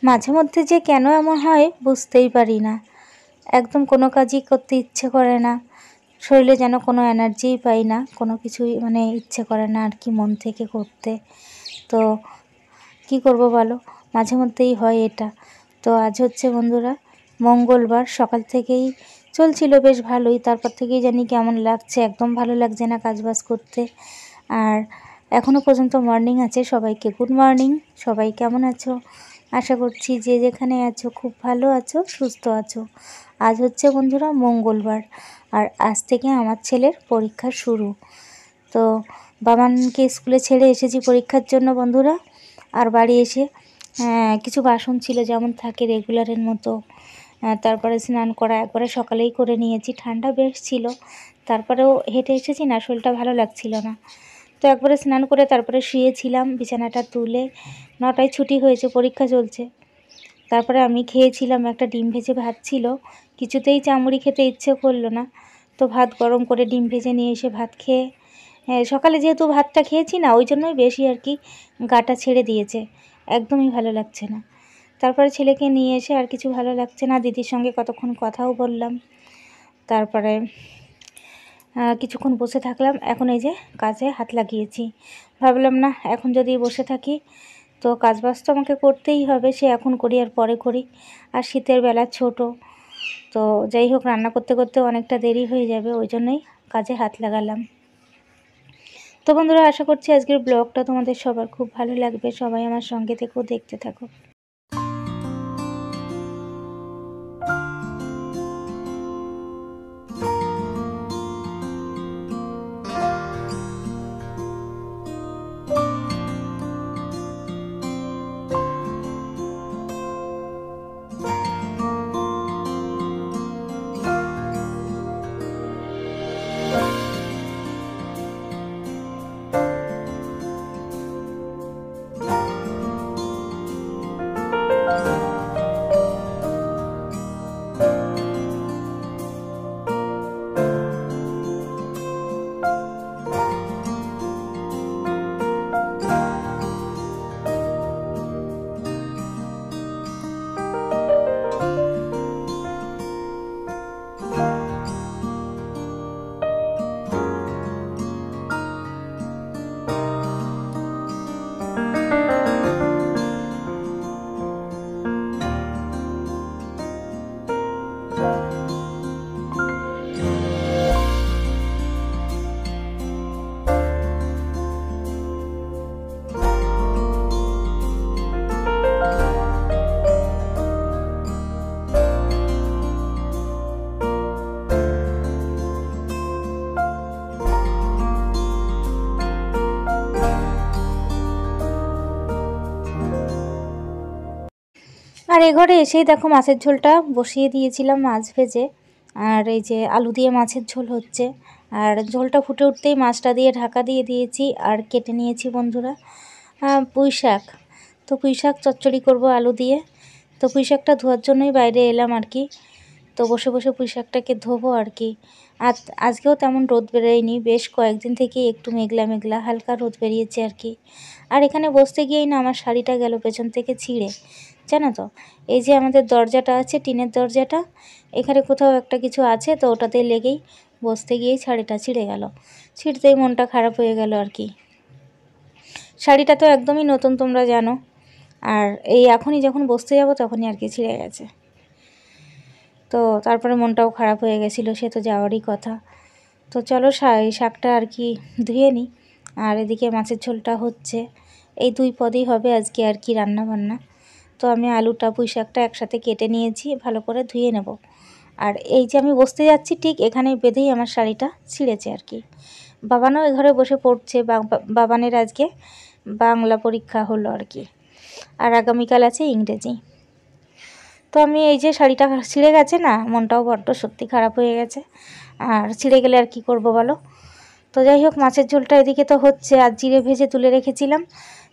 মাঝে মধ্যে যে কেন এমন হয় বুঝতেই পারি না। একদম কোনো কাজই করতে ইচ্ছে করে না, শরীরে যেন কোনো এনার্জিই পাই না, কোনো কিছুই মানে ইচ্ছে করে না আর কি মন থেকে করতে। তো কি করব বলো, মাঝে মধ্যেই হয় এটা। তো আজ হচ্ছে বন্ধুরা মঙ্গলবার, সকাল থেকেই চলছিল বেশ ভালোই, তারপর থেকেই জানি কেমন লাগছে, একদম ভালো লাগছে না কাজবাজ করতে। আর এখনও পর্যন্ত মর্নিং আছে। সবাইকে গুড মর্নিং। সবাই কেমন আছো? আশা করছি যে যেখানে আছো খুব ভালো আছো, সুস্থ আছো। আজ হচ্ছে বন্ধুরা মঙ্গলবার, আর আজ থেকে আমার ছেলের পরীক্ষা শুরু। তো বাবানকে স্কুলে ছেড়ে এসেছি পরীক্ষার জন্য বন্ধুরা। আর বাড়ি এসে কিছু বাসন ছিল যেমন থাকে রেগুলারের মতো, তারপরে স্নান করা একবারে সকালেই করে নিয়েছি। ঠান্ডা বেশ ছিল, তারপরেও হেঁটে এসেছি না, শরীরটা ভালো লাগছিল না। তো একবারে স্নান করে তারপরে শুয়েছিলাম, বিছানাটা তুলে। 9টায় ছুটি হয়েছে, পরীক্ষা চলছে। তারপরে আমি খেয়েছিলাম, একটা ডিম ভেজে ভাত ছিল, কিছুতেই চামড়ি খেতে ইচ্ছে করলো না। তো ভাত গরম করে ডিম ভেজে নিয়ে এসে ভাত খেয়ে, সকালে যেহেতু ভাতটা খেয়েছি না, ওই জন্যই বেশি আর কি গাটা ছেড়ে দিয়েছে, একদমই ভালো লাগছে না। তারপরে ছেলেকে নিয়ে এসে আর কিছু ভালো লাগছে না, দিদির সঙ্গে কতক্ষণ কথাও বললাম। তারপরে কিছুক্ষণ বসে থাকলাম। এখন এই যে কাজে হাত লাগিয়েছি। ভাবলাম না এখন যদি বসে থাকি তো কাজবাজ তো আমাকে করতেই হবে, সে এখন করি আর পরে করি। আর শীতের বেলা ছোট, তো যাই হোক রান্না করতে করতে অনেকটা দেরি হয়ে যাবে, ওই জন্যই কাজে হাত লাগালাম। তো বন্ধুরা, আশা করছি আজকের ব্লগটা তোমাদের সবার খুব ভালো লাগবে। সবাই আমার সঙ্গে থেকেও দেখতে থাকো। আর এ ঘরে এসেই দেখো মাছের ঝোলটা বসিয়ে দিয়েছিলাম, মাছ ভেজে। আর এই যে আলু দিয়ে মাছের ঝোল হচ্ছে, আর ঝোলটা ফুটে উঠতেই মাছটা দিয়ে ঢাকা দিয়ে দিয়েছি। আর কেটে নিয়েছি বন্ধুরা পুঁই শাক। তো পুঁই শাক চচ্চড়ি করবো আলু দিয়ে। তো পুঁই শাকটা ধোয়ার জন্যই বাইরে এলাম আর কি। তো বসে বসে পুঁই শাকটাকে ধোবো আর কি। আজকেও তেমন রোদ বেরোয়নি, বেশ কয়েকদিন থেকেই একটু মেঘলা মেঘলা হালকা রোদ বেরিয়েছে আর কি। আর এখানে বসতে গিয়েই না আমার শাড়িটা গেল পেছন থেকে ছিঁড়ে, জানো তো। এই যে আমাদের দরজাটা আছে, টিনের দরজাটা, এখানে কোথাও একটা কিছু আছে, তো ওটাতে লেগেই বসতে গিয়েই শাড়িটা ছিঁড়ে গেল। ছিঁড়তেই মনটা খারাপ হয়ে গেল আর কি। শাড়িটা তো একদমই নতুন তোমরা জানো, আর এই এখনই যখন বসতে যাব তখনই আর কি ছিঁড়ে গেছে। তো তারপরে মনটাও খারাপ হয়ে গেছিলো, সে তো যাওয়ারই কথা। তো চলো শাকটা আর কি ধুয়ে নিই। আর এদিকে মাছের ঝোলটা হচ্ছে, এই দুই পদই হবে আজকে আর কি রান্না বান্না। তো আমি আলুটা পুঁই শাকটা একসাথে কেটে নিয়েছি, ভালো করে ধুয়ে নেব। আর এই যে আমি বসতে যাচ্ছি ঠিক এখানে বেঁধেই আমার শাড়িটা ছিঁড়েছে আর কি। বাবানও এ ঘরে বসে পড়ছে, বাবানের আজকে বাংলা পরীক্ষা হলো আর কি, আর আগামীকাল আছে ইংরেজি। তো আমি এই যে শাড়িটা ছিঁড়ে গেছে না, মনটাও বড্ড সত্যি খারাপ হয়ে গেছে। আর ছিঁড়ে গেলে আর কি করব বলো। তো যাই হোক মাছের ঝোলটা এদিকে তো হচ্ছে, আর জিরে ভেজে তুলে রেখেছিলাম,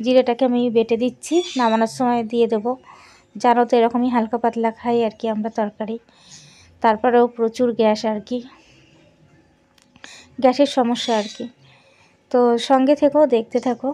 জিরেটাকে আমি বেটে দিচ্ছি, নামানোর সময় দিয়ে দেবো। জানো তো এরকমই হালকা পাতলা খাই আর কি আমরা তরকারি। তারপরেও প্রচুর গ্যাস আর কি, গ্যাসের সমস্যা আর কি। তো সঙ্গে থেকো, দেখতে থাকো।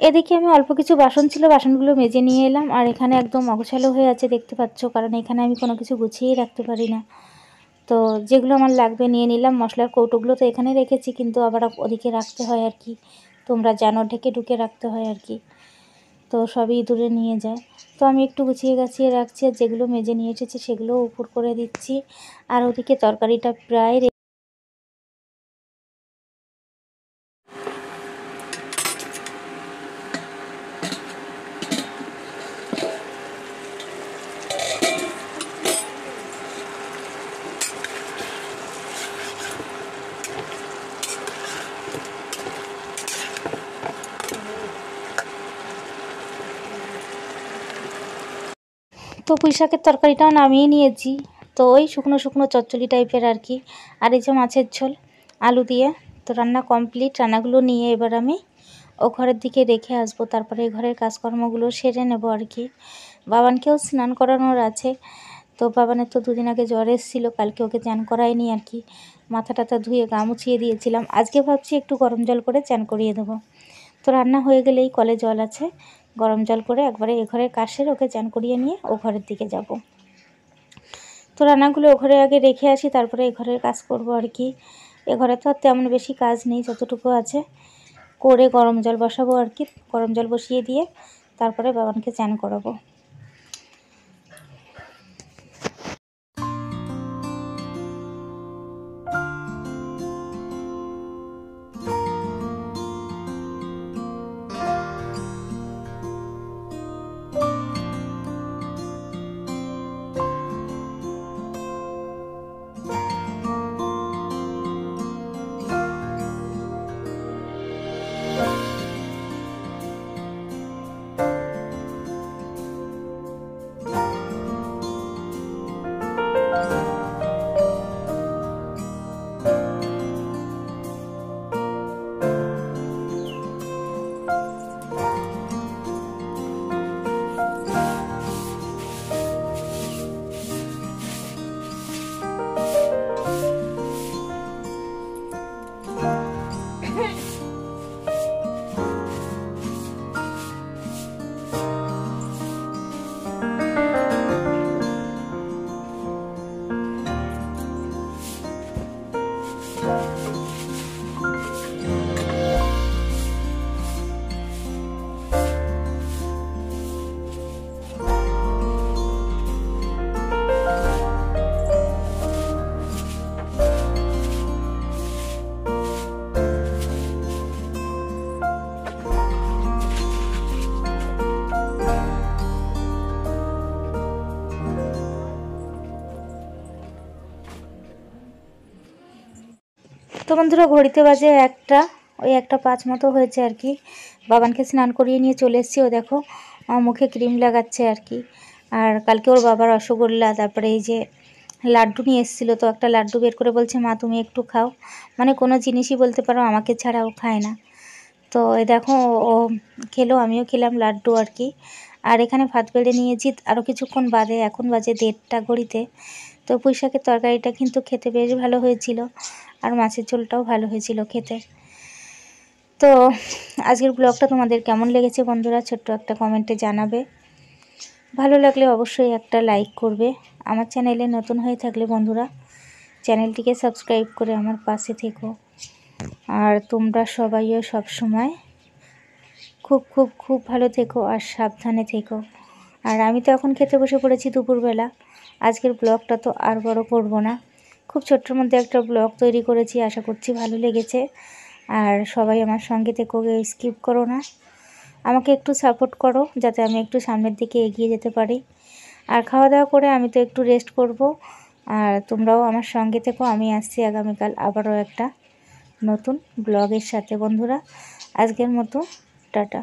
এদিকে আমি অল্প কিছু বাসন ছিল, বাসনগুলো মেজে নিয়ে এলাম। আর এখানে একদম অগোছালো হয়ে আছে দেখতে পাচ্ছ, কারণ এখানে আমি কোনো কিছু গুছিয়েই রাখতে পারি না। তো যেগুলো আমার লাগবে নিয়ে নিলাম। মশলার কৌটোগুলো তো এখানে রেখেছি, কিন্তু আবার ওদিকে রাখতে হয় আর কি, তোমরা জানো, ঢেকে ঢুকে রাখতে হয় আর কি। তো সবই দূরে নিয়ে যায়। তো আমি একটু গুছিয়ে গাছিয়ে রাখছি, আর যেগুলো মেজে নিয়ে এসেছি সেগুলো উপর করে দিচ্ছি। আর ওদিকে তরকারিটা প্রায় তো পুঁই শাকের তরকারিটাও নামিয়ে নিয়েছি। তো ওই শুকনো শুকনো চচ্চড়ি টাইপের আর কি। আর এই যে মাছের ঝোল আলু দিয়ে, তো রান্না কমপ্লিট। রান্নাগুলো নিয়ে এবার আমি ও ঘরের দিকে রেখে আসবো, তারপরে এই ঘরের কাজকর্মগুলো সেরে নেব আর কি। বাবানকেও স্নান করানোর আছে। তো বাবানের তো দুদিন আগে জ্বর এসেছিলো, কালকে ওকে চান করায়নি আর কি। মাথা টাথা ধুয়ে গা মুছিয়ে দিয়েছিলাম। আজকে ভাবছি একটু গরম জল করে চান করিয়ে দেবো। তো রান্না হয়ে গেলেই কলে জল আছে, গরম জল করে একবারে এ ঘরের কাজ সেরে ওকে চান করিয়ে নিয়ে ও ঘরের দিকে যাব। তো রান্নাগুলো ও ঘরে আগে রেখে আসি, তারপরে এ ঘরের কাজ করব আর কি। এ ঘরে তো আর তেমন বেশি কাজ নেই, যতটুকু আছে করে গরম জল বসাবো আর কি। গরম জল বসিয়ে দিয়ে তারপরে বাবানকে চান করাবো। তো বন্ধুরা ঘড়িতে বাজে 1টা, ওই 1:05 মতো হয়েছে আর কি। বাবানকে স্নান করিয়ে নিয়ে চলে এসেছি। ও দেখো মুখে ক্রিম লাগাচ্ছে আর কি। আর কালকে ওর বাবার রসগোল্লা, তারপরে এই যে লাড্ডু নিয়ে এসেছিলো, তো একটা লাড্ডু বের করে বলছে মা তুমি একটু খাও। মানে কোনো জিনিসই বলতে পারো আমাকে ছাড়া ও খায় না। তো এই দেখো ও খেলো, আমিও খেলাম লাড্ডু আর কি। আর এখানে ভাত বেড়ে নিয়েছি আরও কিছুক্ষণ বাদে, এখন বাজে 1:30 ঘড়িতে। তো পুঁই শাকের তরকারিটা কিন্তু খেতে বেশ ভালো হয়েছিল, আর মাছের ঝোলটাও ভালো হয়েছিল খেতে। তো আজকের ব্লগটা তোমাদের কেমন লেগেছে বন্ধুরা, ছোট্ট একটা কমেন্টে জানাবে। ভালো লাগলে অবশ্যই একটা লাইক করবে। আমার চ্যানেলে নতুন হয়ে থাকলে বন্ধুরা চ্যানেলটিকে সাবস্ক্রাইব করে আমার পাশে থেকো। আর তোমরা সবাইও সব সময় খুব খুব খুব ভালো থেকো আর সাবধানে থেকো। আর আমি তো এখন খেতে বসে পড়েছি দুপুরবেলা। আজকের ব্লগটা তো আর বড় করব না, খুব ছোট্টর মধ্যে একটা ব্লগ তৈরি করেছি, আশা করছি ভালো লেগেছে। আর সবাই আমার সঙ্গে থেকো, স্কিপ করো না, আমাকে একটু সাপোর্ট করো যাতে আমি একটু সামনের দিকে এগিয়ে যেতে পারি। আর খাওয়া দাওয়া করে আমি তো একটু রেস্ট করব, আর তোমরাও আমার সঙ্গে থেকো। আমি আসছি আগামীকাল আবারও একটা নতুন ব্লগের সাথে বন্ধুরা। আজকের মতো টাটা।